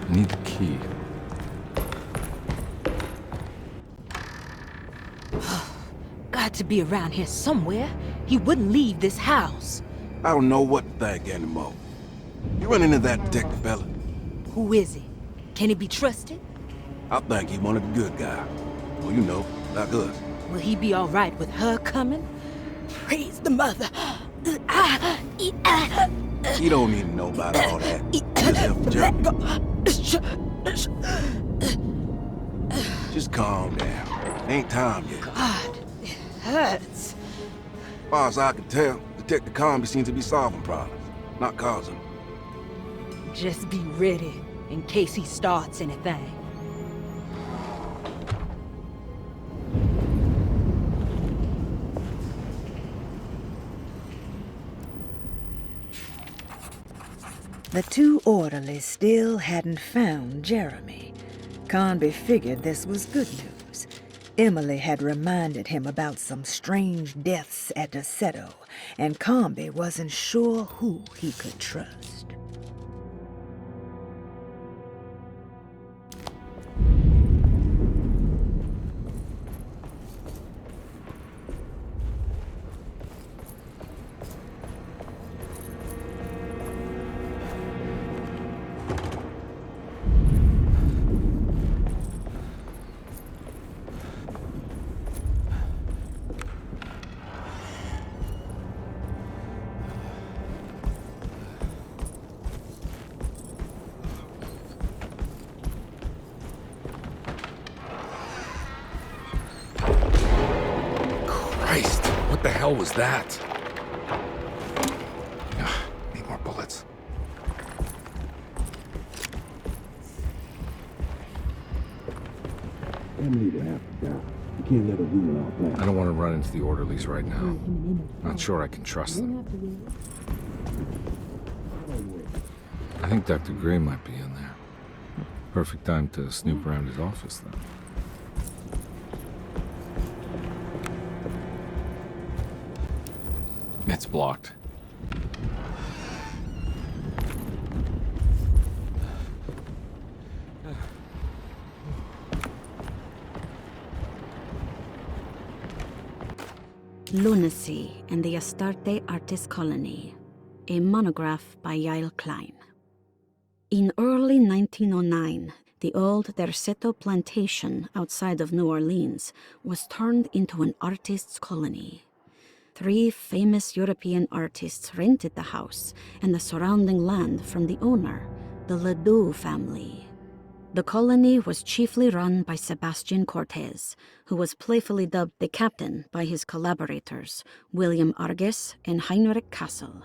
I need the key. Got to be around here somewhere. He wouldn't leave this house. I don't know what to think anymore. You run into that detective fella? Who is he? Can he be trusted? I think he one of the good guys. Well, you know, like us. Will he be all right with her coming? Praise the mother. He don't need to know about all that. Just help Just calm down. Ain't time yet. God, it hurts. As far as I can tell, Detective Comby seems to be solving problems, not causing them. Just be ready in case he starts anything. The two orderlies still hadn't found Jeremy. Conby figured this was good news. Emily had reminded him about some strange deaths at Deseto, and Conby wasn't sure who he could trust. Christ, what the hell was that? Need more bullets. Emily to have to die. You can't let her ruin our plan. I don't want to run into the orderlies right now. Not sure I can trust them. I think Dr. Gray might be in there. Perfect time to snoop around his office, then. It's blocked. Lunacy and the Astarte Artist Colony, a monograph by Yael Klein. In early 1909, the old Derceto plantation outside of New Orleans was turned into an artist's colony. 3 famous European artists rented the house and the surrounding land from the owner, the Ledoux family. The colony was chiefly run by Sebastian Cortez, who was playfully dubbed the captain by his collaborators, William Arges and Heinrich Kassel.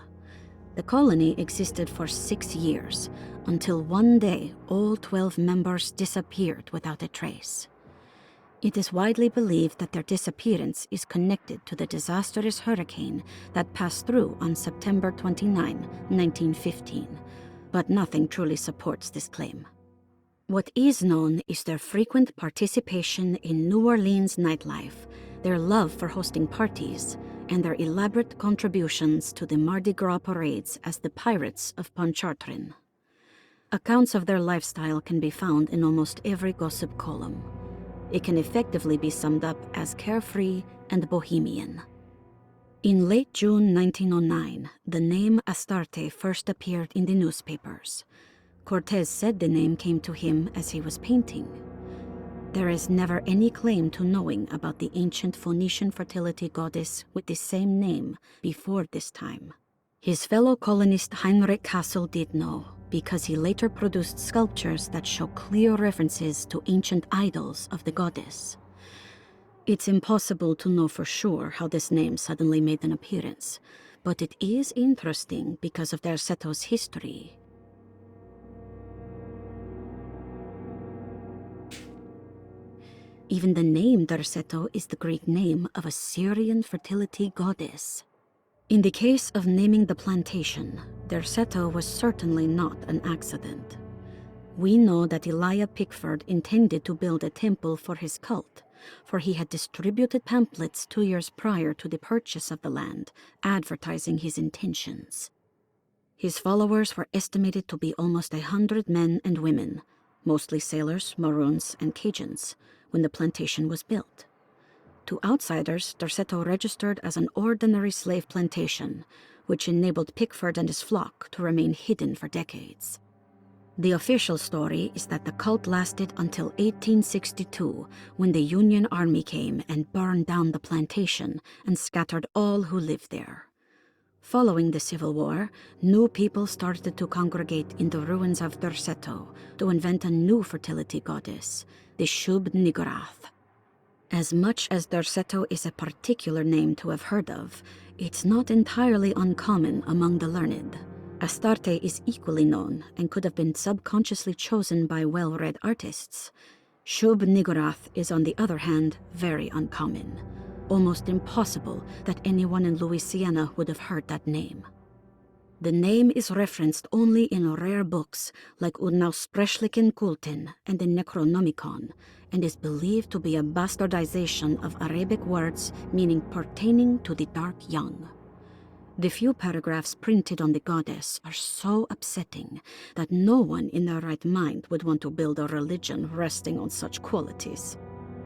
The colony existed for 6 years, until one day all 12 members disappeared without a trace. It is widely believed that their disappearance is connected to the disastrous hurricane that passed through on September 29, 1915, but nothing truly supports this claim. What is known is their frequent participation in New Orleans nightlife, their love for hosting parties, and their elaborate contributions to the Mardi Gras parades as the Pirates of Pontchartrain. Accounts of their lifestyle can be found in almost every gossip column. It can effectively be summed up as carefree and bohemian. In late June 1909, the name Astarte first appeared in the newspapers. Cortez said the name came to him as he was painting. There is never any claim to knowing about the ancient Phoenician fertility goddess with the same name before this time. His fellow colonist Heinrich Kassel did know, because he later produced sculptures that show clear references to ancient idols of the goddess. It's impossible to know for sure how this name suddenly made an appearance, but it is interesting because of Derseto's history. Even the name Derceto is the Greek name of a Syrian fertility goddess. In the case of naming the plantation, Derceto was certainly not an accident. We know that Elijah Pickford intended to build a temple for his cult, for he had distributed pamphlets 2 years prior to the purchase of the land, advertising his intentions. His followers were estimated to be almost 100 men and women, mostly sailors, Maroons, and Cajuns, when the plantation was built. To outsiders, Derceto registered as an ordinary slave plantation, which enabled Pickford and his flock to remain hidden for decades. The official story is that the cult lasted until 1862, when the Union Army came and burned down the plantation and scattered all who lived there. Following the Civil War, new people started to congregate in the ruins of Derceto to invent a new fertility goddess, the Shub-Niggurath. As much as Derceto is a particular name to have heard of, it's not entirely uncommon among the learned. Astarte is equally known and could have been subconsciously chosen by well-read artists. Shub-Niggurath is, on the other hand, very uncommon. Almost impossible that anyone in Louisiana would have heard that name. The name is referenced only in rare books like Unaussprechlichen Kulten and the Necronomicon, and is believed to be a bastardization of Arabic words meaning pertaining to the dark young. The few paragraphs printed on the goddess are so upsetting that no one in their right mind would want to build a religion resting on such qualities.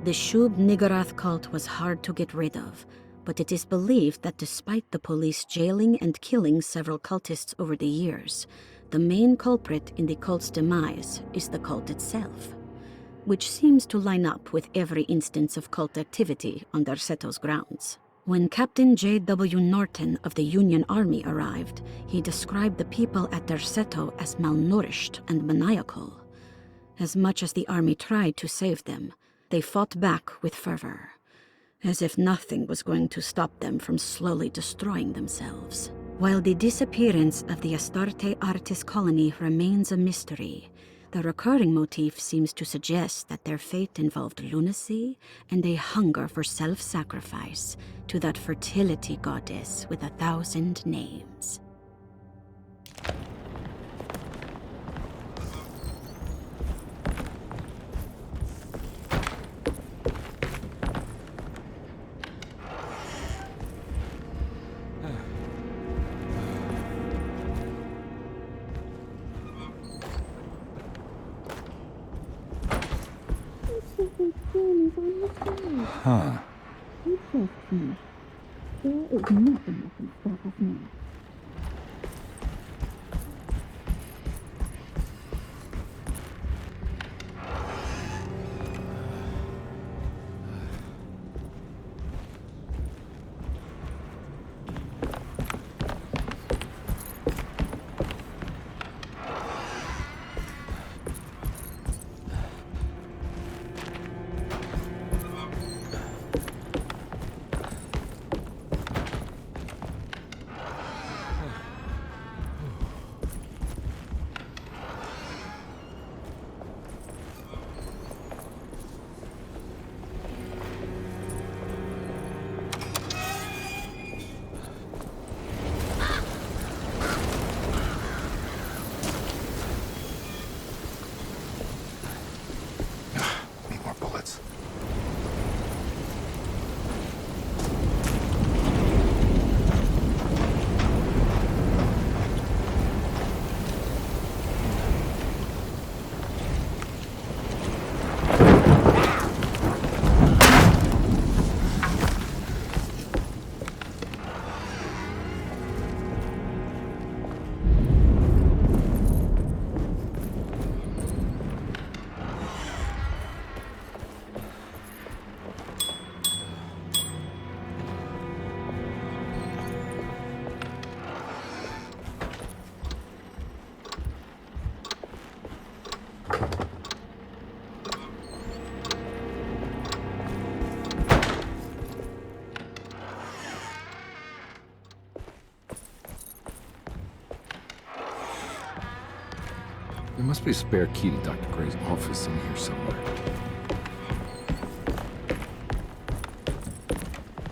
The Shub-Niggurath cult was hard to get rid of, but it is believed that despite the police jailing and killing several cultists over the years, the main culprit in the cult's demise is the cult itself, which seems to line up with every instance of cult activity on Derceto's grounds. When Captain J.W. Norton of the Union Army arrived, he described the people at Derceto as malnourished and maniacal. As much as the army tried to save them, they fought back with fervor, as if nothing was going to stop them from slowly destroying themselves. While the disappearance of the Astarte artist colony remains a mystery, the recurring motif seems to suggest that their fate involved lunacy and a hunger for self-sacrifice to that fertility goddess with 1,000 names. Huh. Need more bullets. There must be a spare key to Dr. Gray's office in here somewhere.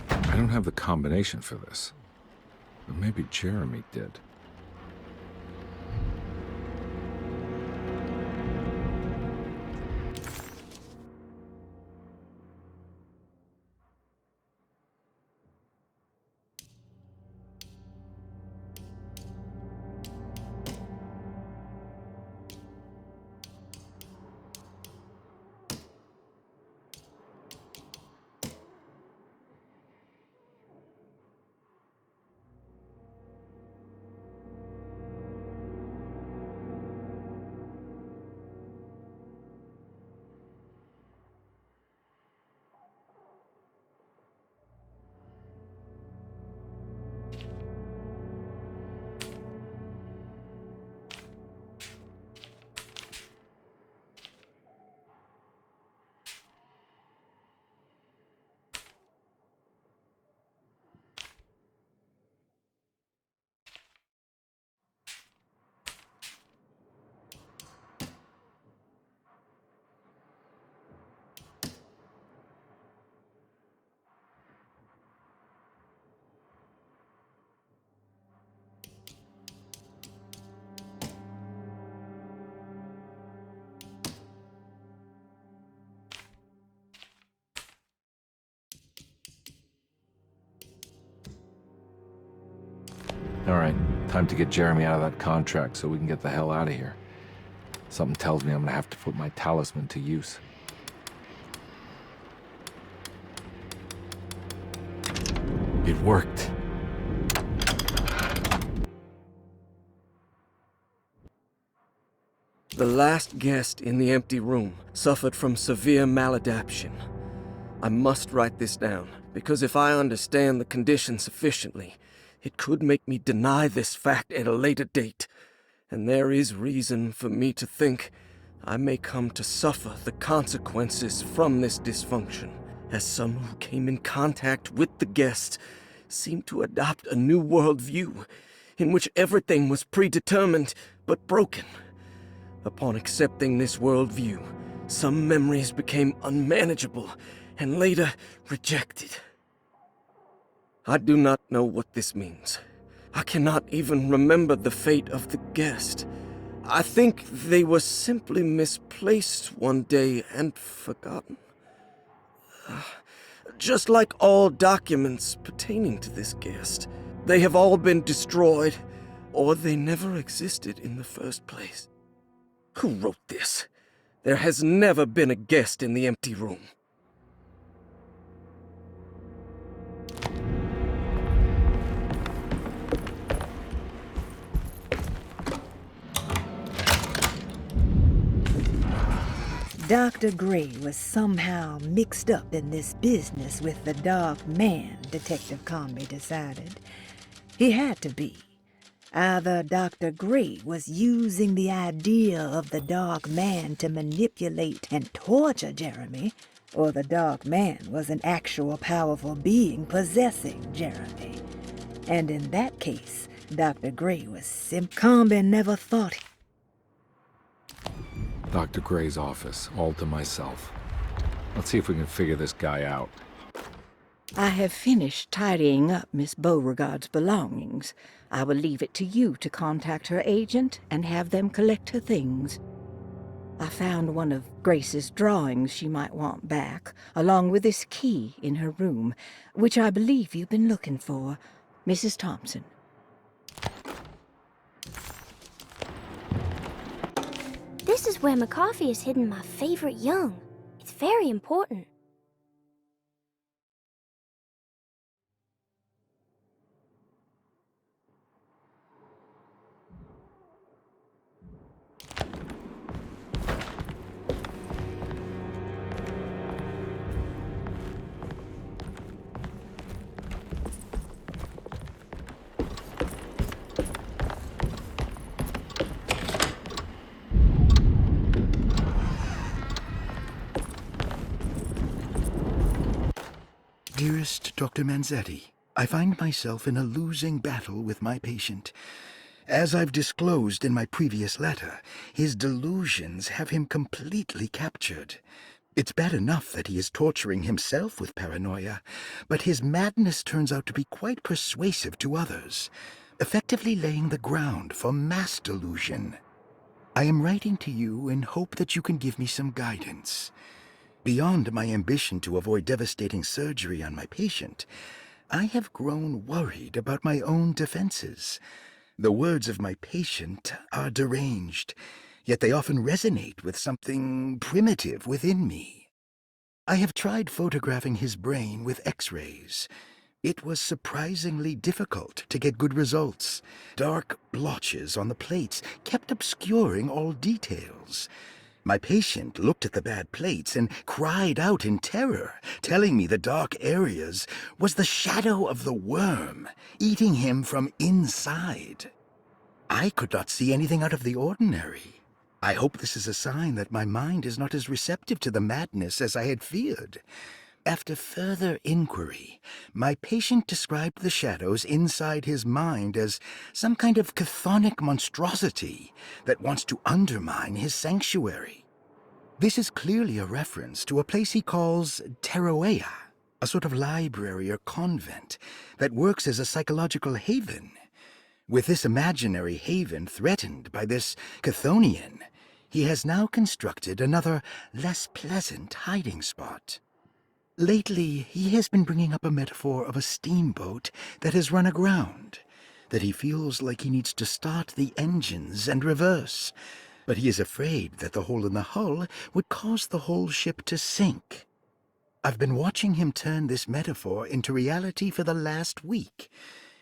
I don't have the combination for this, but maybe Jeremy did. All right, time to get Jeremy out of that contract so we can get the hell out of here. Something tells me I'm gonna have to put my talisman to use. It worked. The last guest in the empty room suffered from severe maladaptation. I must write this down, because if I understand the condition sufficiently, it could make me deny this fact at a later date, and there is reason for me to think I may come to suffer the consequences from this dysfunction, as some who came in contact with the guest seemed to adopt a new worldview in which everything was predetermined but broken. Upon accepting this worldview, some memories became unmanageable and later rejected. I do not know what this means. I cannot even remember the fate of the guest. I think they were simply misplaced one day and forgotten. Just like all documents pertaining to this guest, they have all been destroyed, or they never existed in the first place. Who wrote this? There has never been a guest in the empty room. Dr. Gray was somehow mixed up in this business with the Dark Man, Detective Conby decided. He had to be. Either Dr. Gray was using the idea of the Dark Man to manipulate and torture Jeremy, or the Dark Man was an actual powerful being possessing Jeremy. And in that case, Dr. Gray was Conby never thought Dr. Gray's office, all to myself. Let's see if we can figure this guy out. I have finished tidying up Miss Beauregard's belongings. I will leave it to you to contact her agent and have them collect her things. I found one of Grace's drawings she might want back, along with this key in her room, which I believe you've been looking for. Mrs. Thompson. This is where McCoffey has hidden my favorite young. It's very important. Dearest Dr. Manzetti, I find myself in a losing battle with my patient. As I've disclosed in my previous letter, his delusions have him completely captured. It's bad enough that he is torturing himself with paranoia, but his madness turns out to be quite persuasive to others, effectively laying the ground for mass delusion. I am writing to you in hope that you can give me some guidance. Beyond my ambition to avoid devastating surgery on my patient, I have grown worried about my own defenses. The words of my patient are deranged, yet they often resonate with something primitive within me. I have tried photographing his brain with X-rays. It was surprisingly difficult to get good results. Dark blotches on the plates kept obscuring all details. My patient looked at the bad plates and cried out in terror, telling me the dark areas was the shadow of the worm, eating him from inside. I could not see anything out of the ordinary. I hope this is a sign that my mind is not as receptive to the madness as I had feared. After further inquiry, my patient described the shadows inside his mind as some kind of chthonic monstrosity that wants to undermine his sanctuary. This is clearly a reference to a place he calls Teroea, a sort of library or convent that works as a psychological haven. With this imaginary haven threatened by this Chthonian, he has now constructed another, less pleasant hiding spot. Lately, he has been bringing up a metaphor of a steamboat that has run aground. that he feels like he needs to start the engines and reverse. But he is afraid that the hole in the hull would cause the whole ship to sink. I've been watching him turn this metaphor into reality for the last week.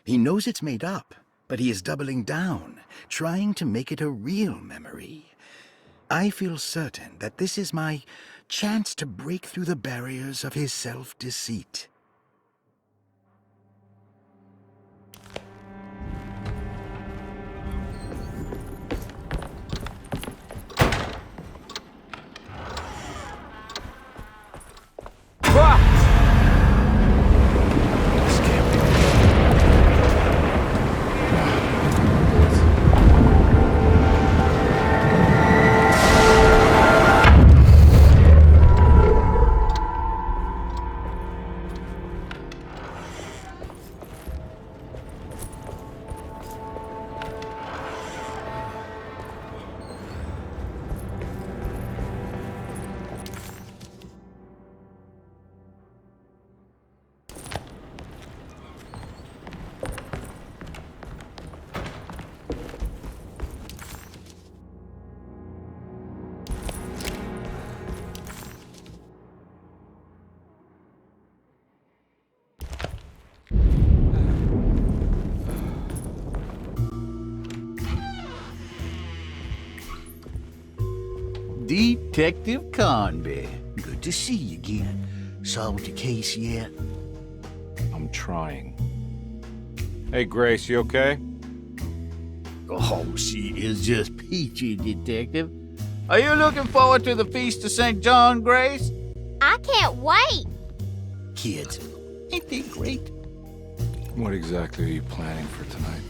He knows it's made up, but he is doubling down, trying to make it a real memory. I feel certain that this is my chance to break through the barriers of his self-deceit. Detective Conby. Good to see you again. Solved your case yet? I'm trying. Hey, Grace, you okay? Oh, she is just peachy, Detective. Are you looking forward to the Feast of St. John, Grace? I can't wait. Kids, ain't they great? What exactly are you planning for tonight?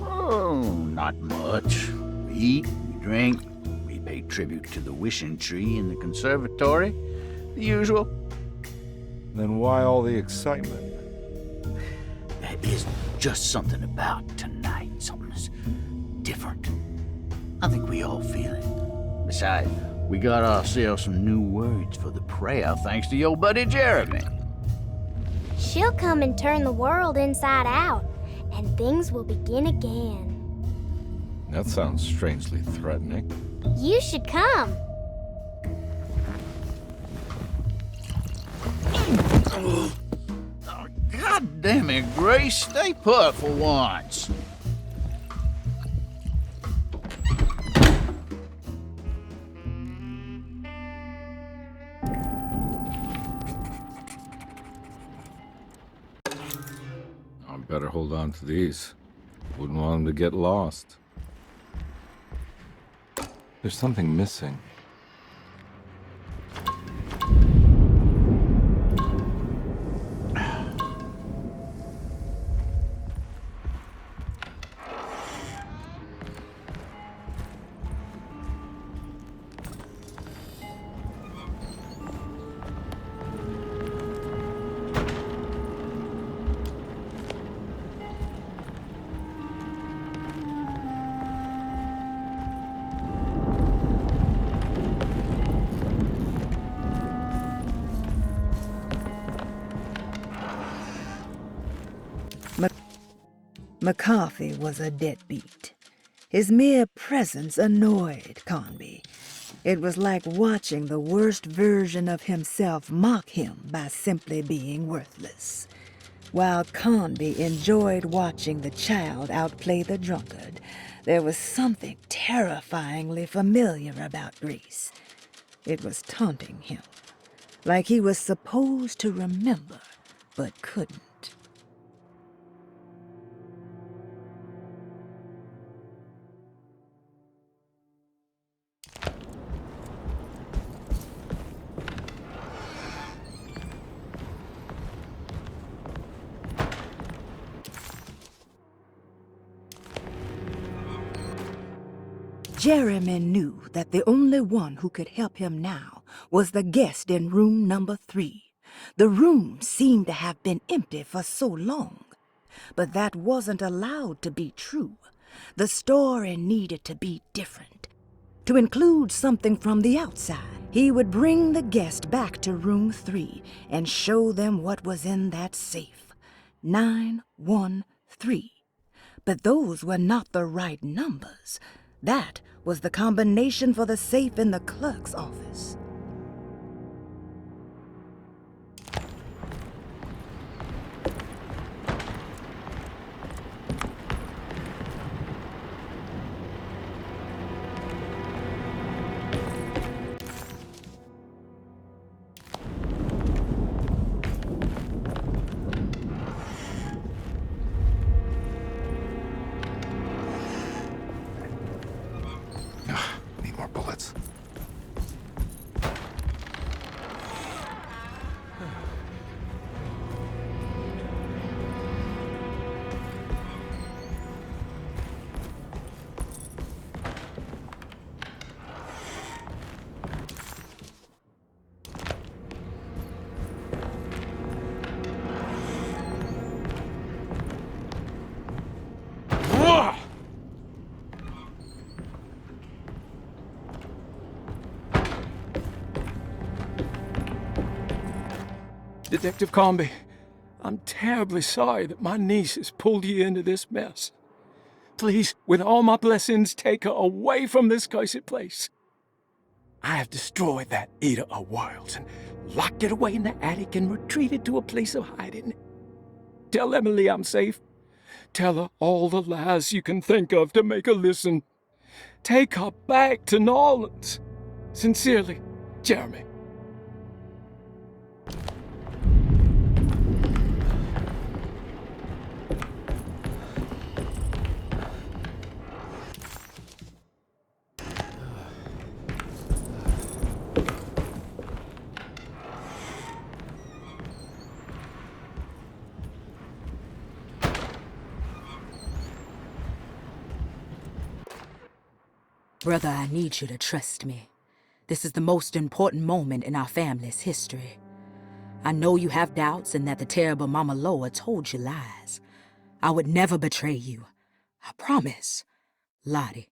Oh, not much. We eat, we drink, we pay tribute to the wishing tree in the conservatory. The usual. Then why all the excitement? There is just something about tonight. Something's different. I think we all feel it. Besides, we got ourselves some new words for the prayer thanks to your buddy Jeremy. She'll come and turn the world inside out, and things will begin again. That sounds strangely threatening. You should come. God damn it, Grace. Stay put for once. I better hold on to these. Wouldn't want them to get lost. There's something missing. McCarthy was a deadbeat. His mere presence annoyed Conby. It was like watching the worst version of himself mock him by simply being worthless. While Conby enjoyed watching the child outplay the drunkard, there was something terrifyingly familiar about Grace. It was taunting him, like he was supposed to remember, but couldn't. Jeremy knew that the only one who could help him now was the guest in room number 3. The room seemed to have been empty for so long, but that wasn't allowed to be true. The story needed to be different, to include something from the outside. He would bring the guest back to room 3 and show them what was in that safe. 913. But those were not the right numbers. That was the combination for the safe in the clerk's office. Need more bullets. Detective Comby, I'm terribly sorry that my niece has pulled you into this mess. Please, with all my blessings, take her away from this cursed place. I have destroyed that Eater of Worlds and locked it away in the attic and retreated to a place of hiding. Tell Emily I'm safe. Tell her all the lies you can think of to make her listen. Take her back to New Orleans. Sincerely, Jeremy. Brother, I need you to trust me. This is the most important moment in our family's history. I know you have doubts and that the terrible Mama Loa told you lies. I would never betray you. I promise. Lottie.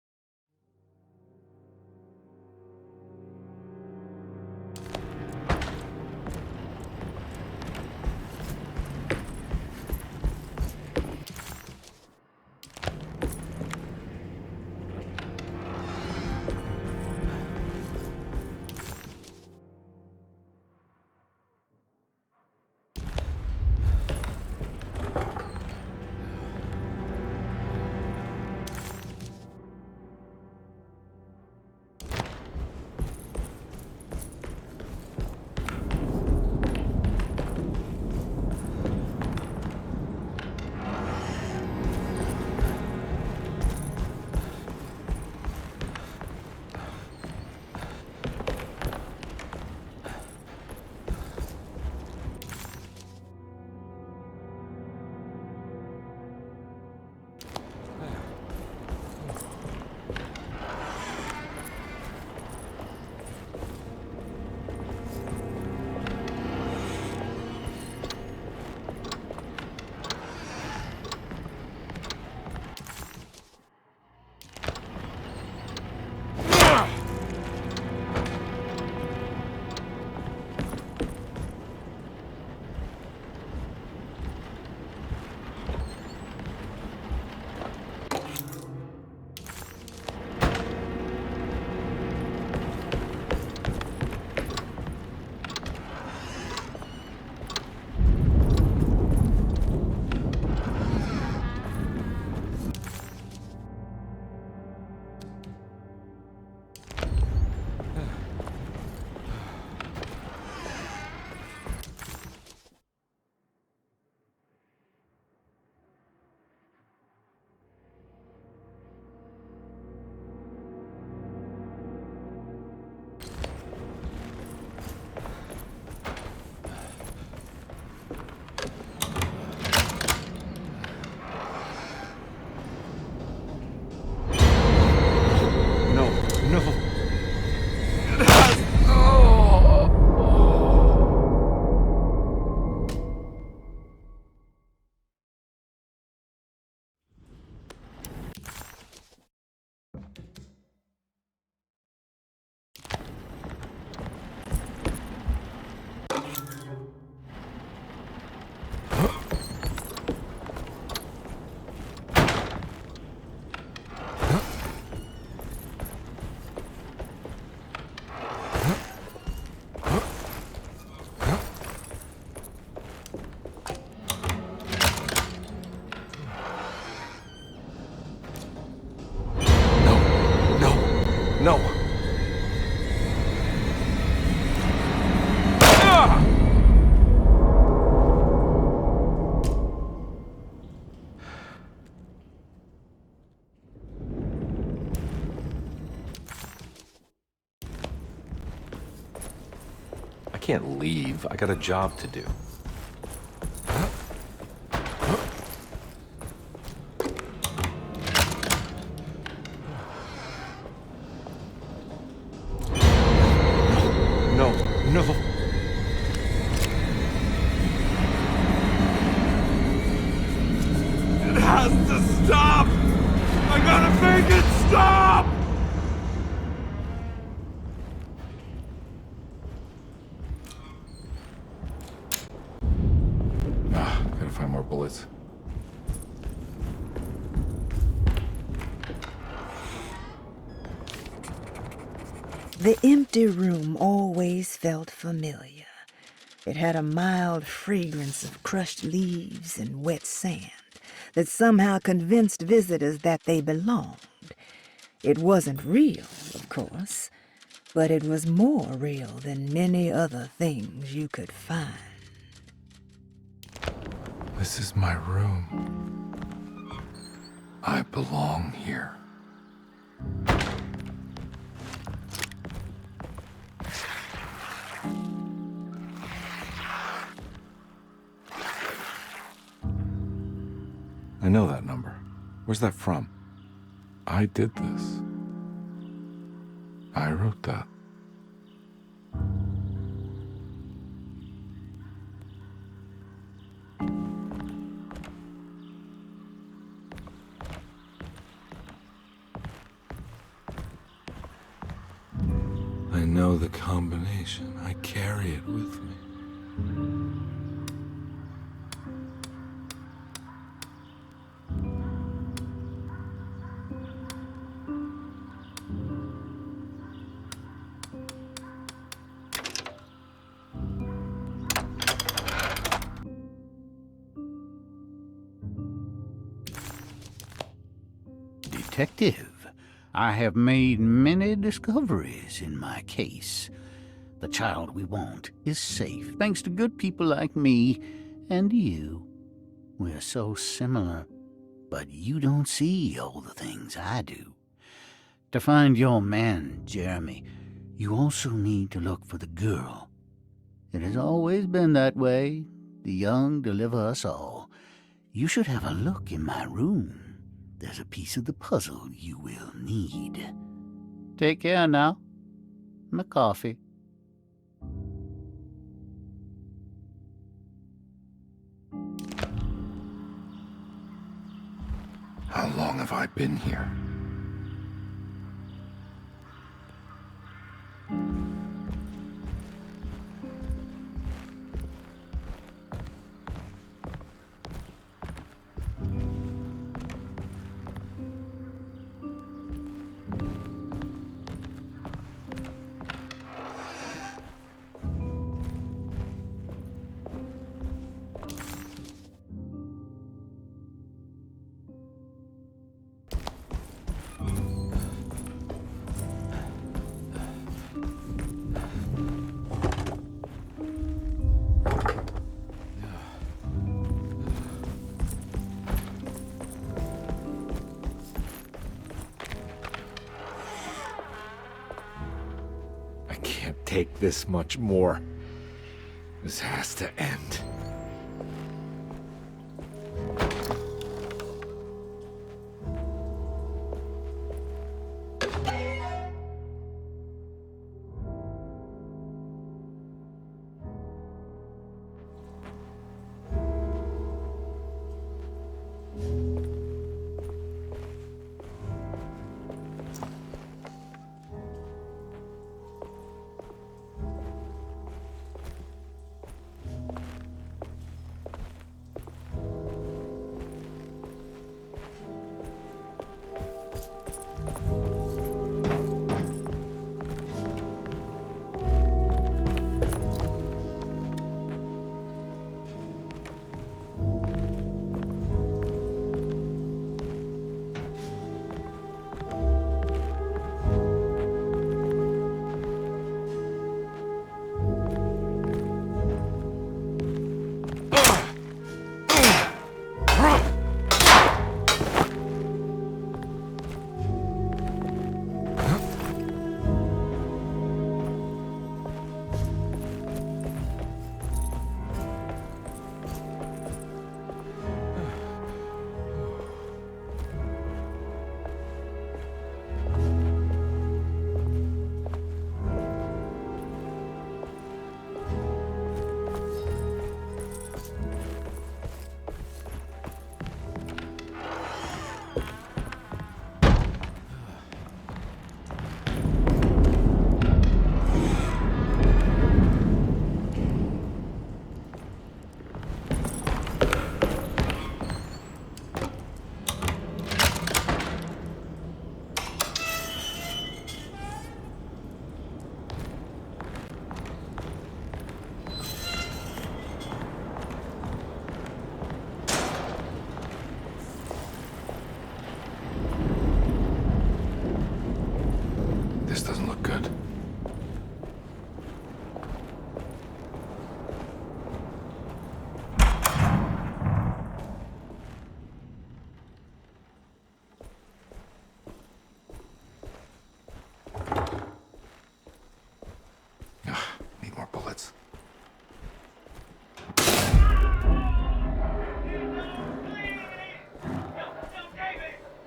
can't leave. I got a job to do. No, no. It has to stop! I gotta make it stop! Gotta find more bullets. The empty room always felt familiar. It had a mild fragrance of crushed leaves and wet sand that somehow convinced visitors that they belonged. It wasn't real, of course, but it was more real than many other things you could find. This is my room. I belong here. I know that number. Where's that from? I did this. I wrote that. I know the combination. I carry it with me. Detective, I have made many discoveries in my case. The child we want is safe, thanks to good people like me and you. We're so similar, but you don't see all the things I do. To find your man, Jeremy, you also need to look for the girl. It has always been that way. The young deliver us all. You should have a look in my room. There's a piece of the puzzle you will need. Take care now. My coffee. How long have I been here? Take this much more. This has to end.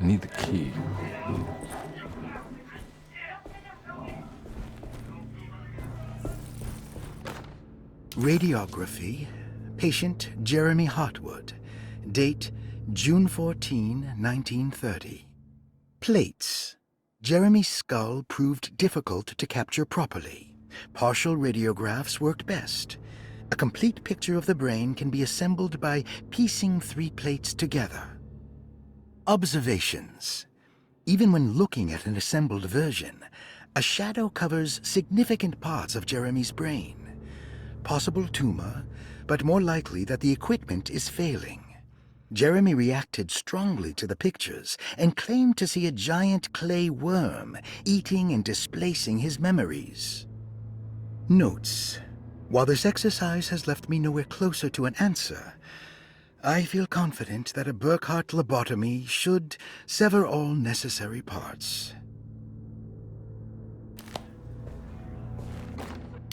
need the key. Radiography. Patient Jeremy Hartwood. Date June 14, 1930. Plates. Jeremy's skull proved difficult to capture properly. Partial radiographs worked best. A complete picture of the brain can be assembled by piecing 3 plates together. Observations. Even when looking at an assembled version, a shadow covers significant parts of Jeremy's brain. Possible tumor, but more likely that the equipment is failing. Jeremy reacted strongly to the pictures and claimed to see a giant clay worm eating and displacing his memories. Notes. While this exercise has left me nowhere closer to an answer, I feel confident that a Burkhart lobotomy should sever all necessary parts.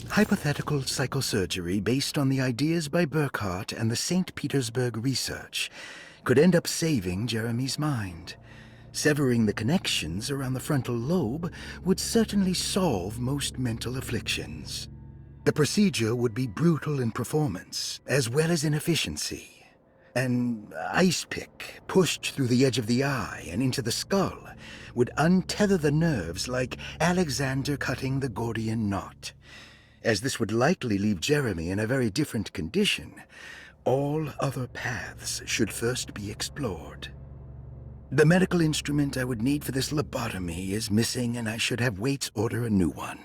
Hypothetical psychosurgery based on the ideas by Burkhart and the St. Petersburg research could end up saving Jeremy's mind. Severing the connections around the frontal lobe would certainly solve most mental afflictions. The procedure would be brutal in performance, as well as in efficiency. An ice pick pushed through the edge of the eye and into the skull would untether the nerves like Alexander cutting the Gordian knot. As this would likely leave Jeremy in a very different condition, all other paths should first be explored. The medical instrument I would need for this lobotomy is missing, and I should have Waits order a new one.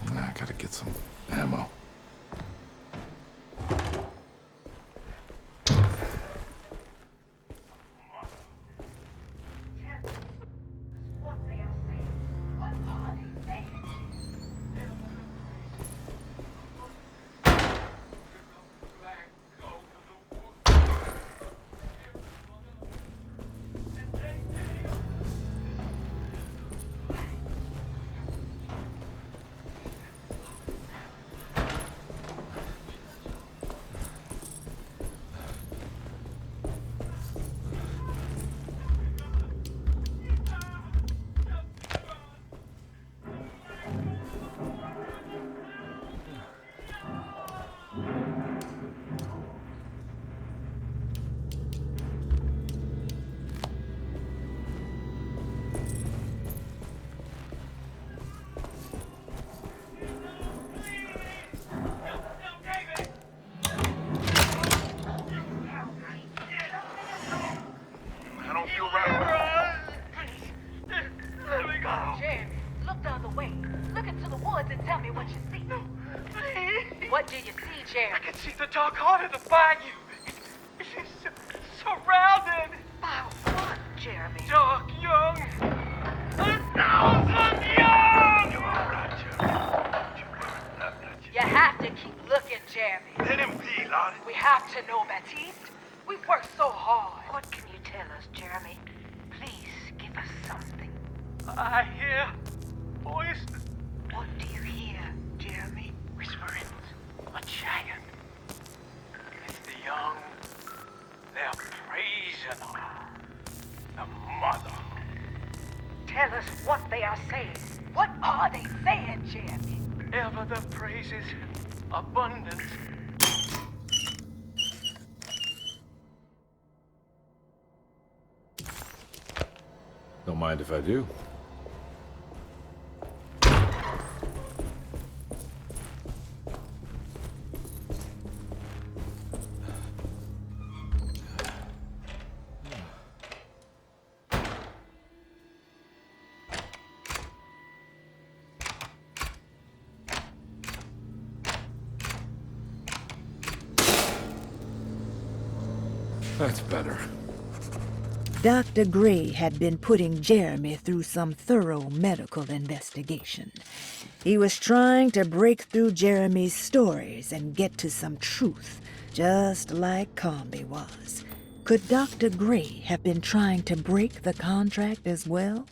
I gotta get some ammo. What do you see, Jeremy? I can see the dark heart of the bayou. She's surrounded. By what, Jeremy? Dark young. 1,000 young! You're all right, Jeremy. You have to keep looking, Jeremy. Let him be, Lottie. We have to know, Baptiste. We've worked so hard. What can you tell us, Jeremy? Please give us something. I hear voices. What do you hear, Jeremy? Whisperings. A giant. It's the young. They're praising her. The mother. Tell us what they are saying. What are they saying, Jeremy? Ever the praises, abundance. Don't mind if I do. That's better. Dr. Gray had been putting Jeremy through some thorough medical investigation. He was trying to break through Jeremy's stories and get to some truth, just like Comby was. Could Dr. Gray have been trying to break the contract as well?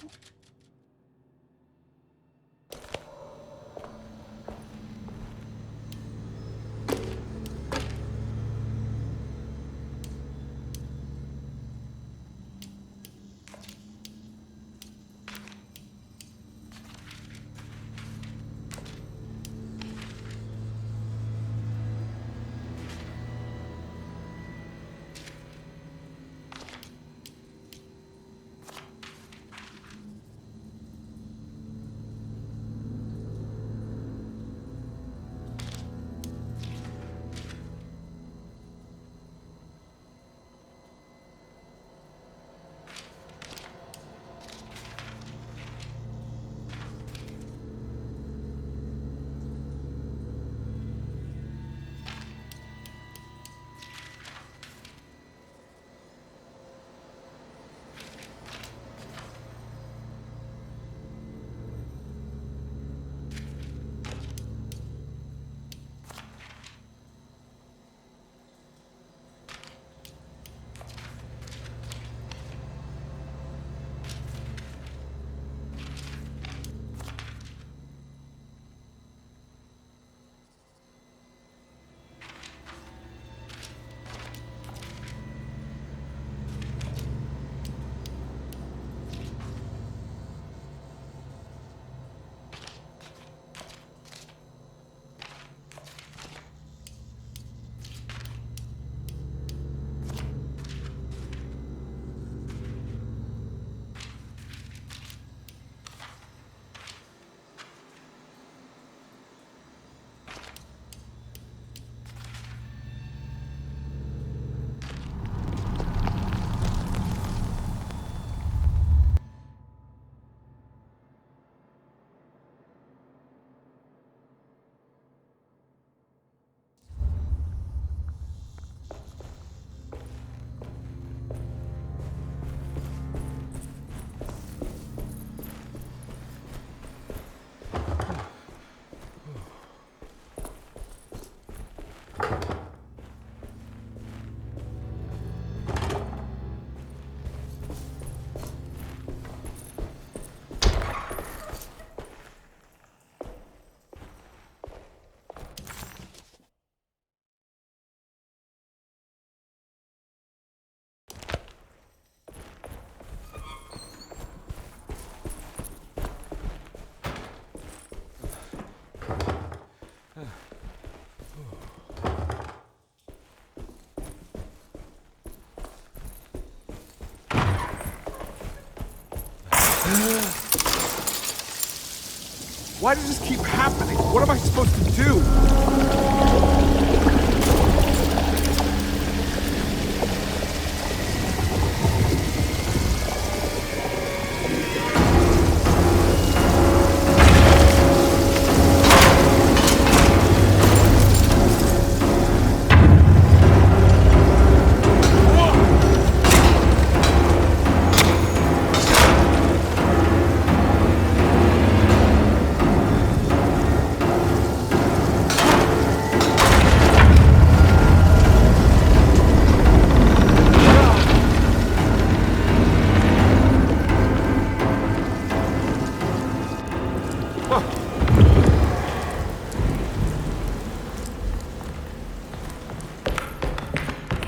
Why does this keep happening? What am I supposed to do?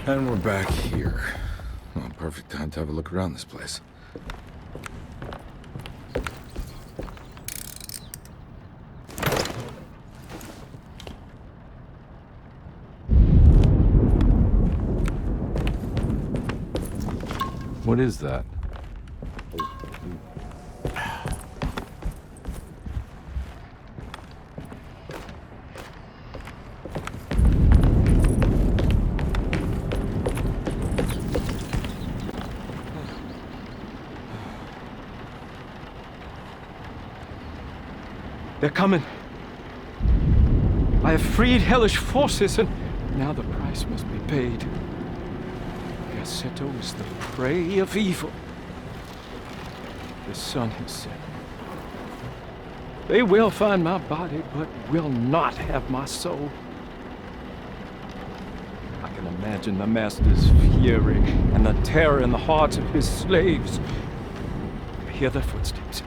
And we're back here. Well, perfect time to have a look around this place. What is that? They're coming. I have freed hellish forces, and now the price must be paid. The Aceto is the prey of evil. The sun has set. They will find my body, but will not have my soul. I can imagine the master's fury and the terror in the hearts of his slaves. I hear their footsteps.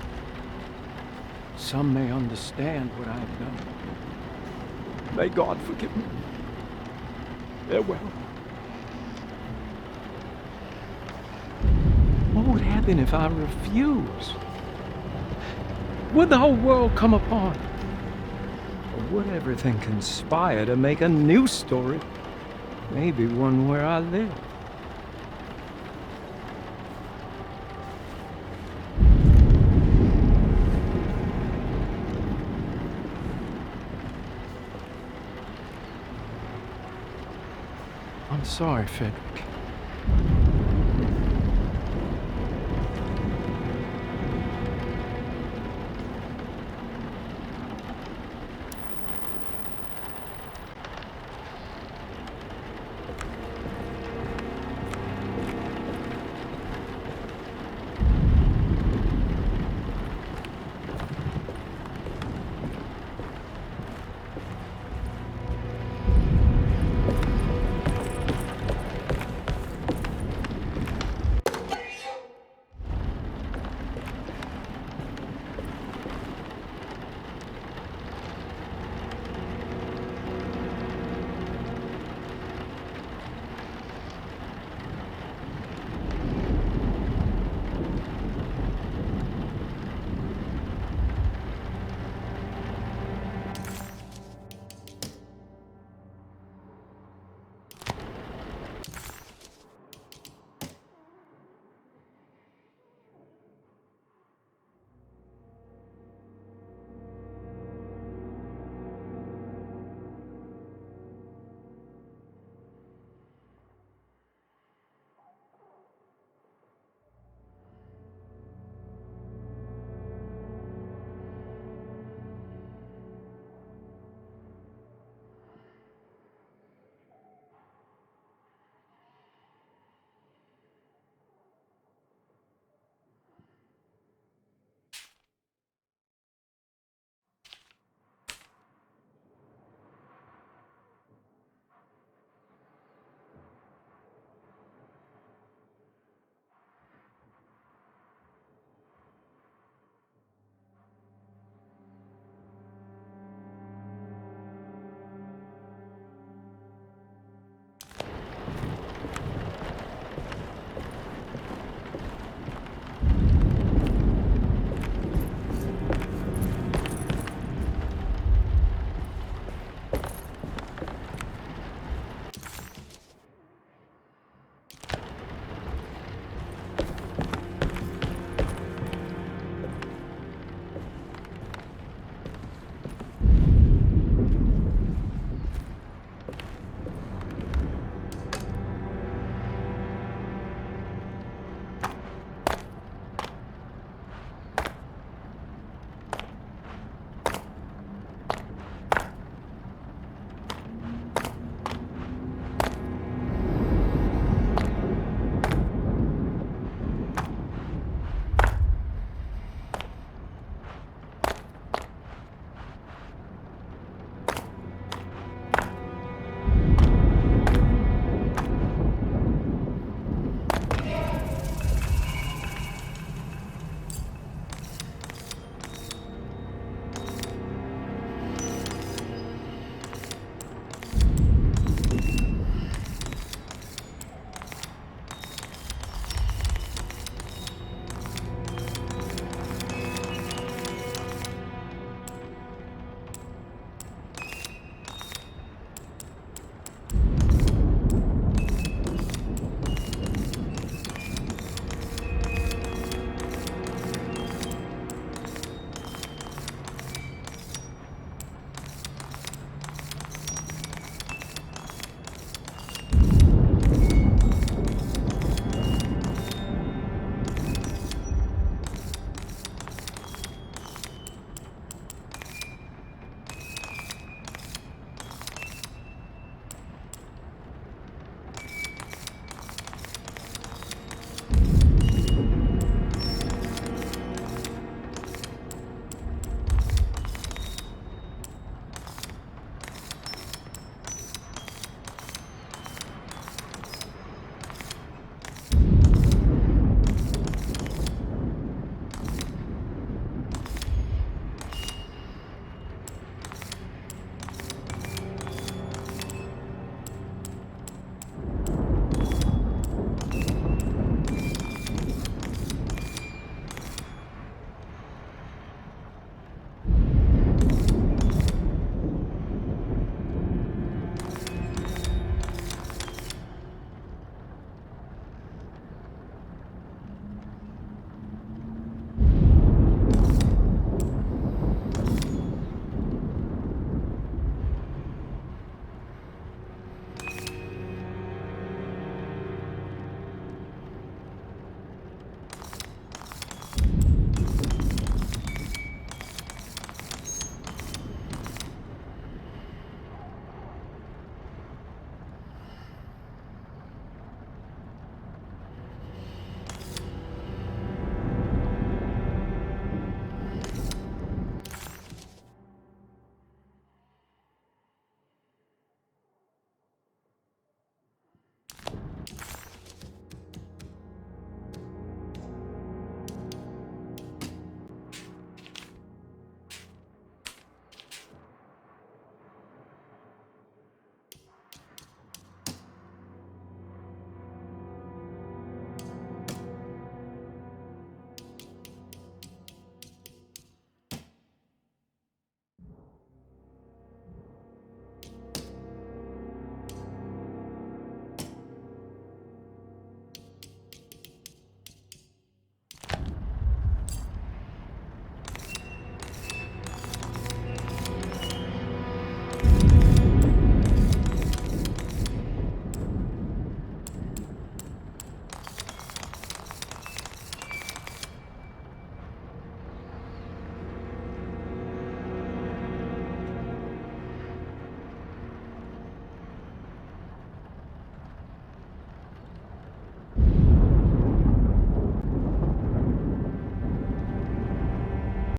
Some may understand what I have done. May God forgive me. Farewell. What would happen if I refuse? Would the whole world come upon? Or would everything conspire to make a new story? Maybe one where I live. I'm sorry, Frederick.